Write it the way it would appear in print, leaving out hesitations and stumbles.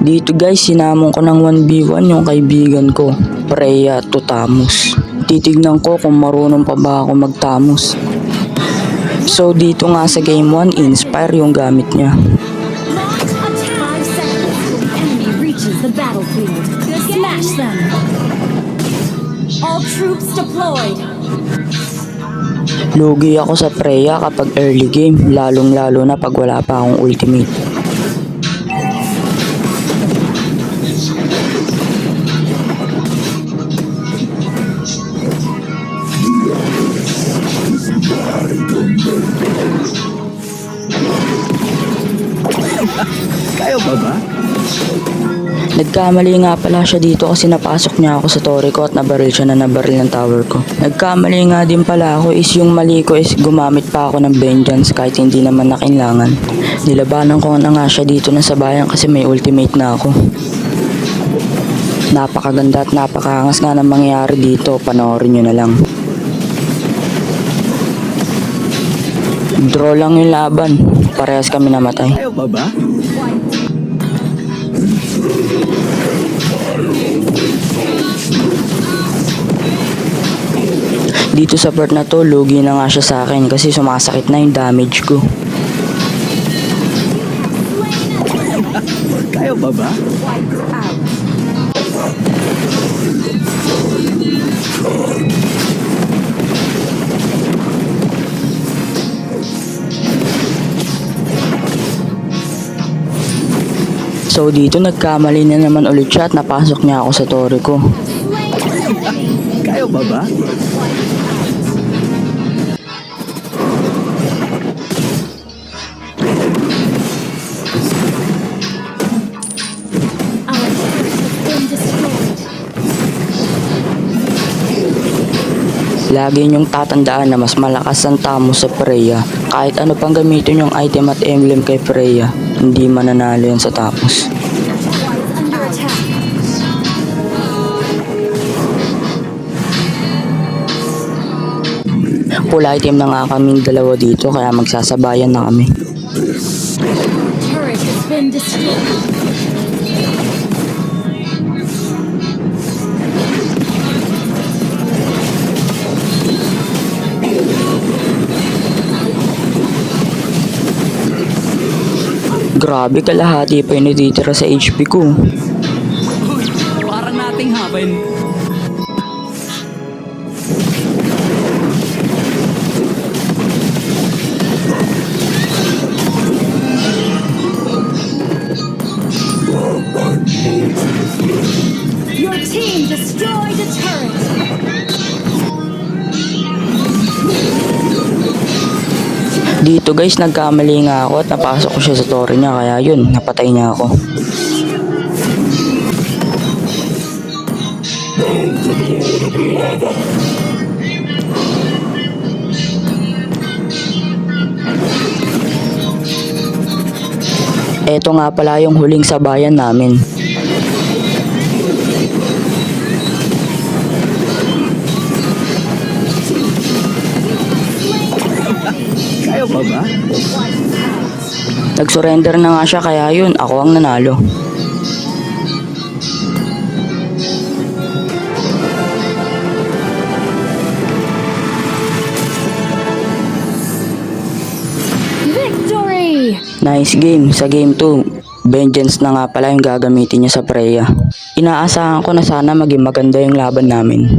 Dito guys, sinamon ko ng 1v1 yung kaibigan ko, Freya Tutamus. Titignan ko kung marunong pa ba ako magtamos. So dito nga sa game 1, Inspire yung gamit niya. The battlefield. Smash them. All troops deployed. Lugi ako sa Freya kapag early game, lalong lalo na pag wala pa akong ultimate. Kayo ba? Nagkamali nga pala siya dito kasi napasok niya ako sa torre ko at nabaril siya na nabaril ng tower ko. Nagkamali nga din pala ako is yung mali ko is gumamit pa ako ng vengeance kahit hindi naman na kailangan. Nilabanan ko na nga siya dito na sa bayan kasi may ultimate na ako. Napakaganda at napakaangas nga ng mangyayari dito, panoorin nyo na lang. Draw lang yung laban, parehas kami namatay. Kayo ba? Dito sa part na to, lugi na nga siya sa akin kasi sumasakit na yung damage ko. Kayo ba? So dito nagkamali na naman ulit siya at napasok niya ako sa torre ko. Kayo ba? Our turret has been destroyed. Lagi niyong tatandaan na mas malakas ang Tamos sa Freya. Kahit ano pang gamitin yung item at emblem kay Freya, hindi mananalo yan sa Tamos. Under attack. Full item na nga kaming dalawa dito kaya magsasabayan na kami. Turret has been destroyed. Grabe, kalahati pa yung natitira sa HP ko. Uy, parang nating haven. Your team destroyed a turret. Dito guys, nagkamali nga ako at napasok ko siya sa torre niya kaya yun, napatay niya ako. Eto nga pala yung huling sabayan namin. Kayo ba? Nag-surrender na nga siya kaya yun, ako ang nanalo. Victory! Nice game. Sa game 2, vengeance na nga pala yung gagamitin niya sa Freya. Inaasahan ko na sana maging maganda yung laban namin.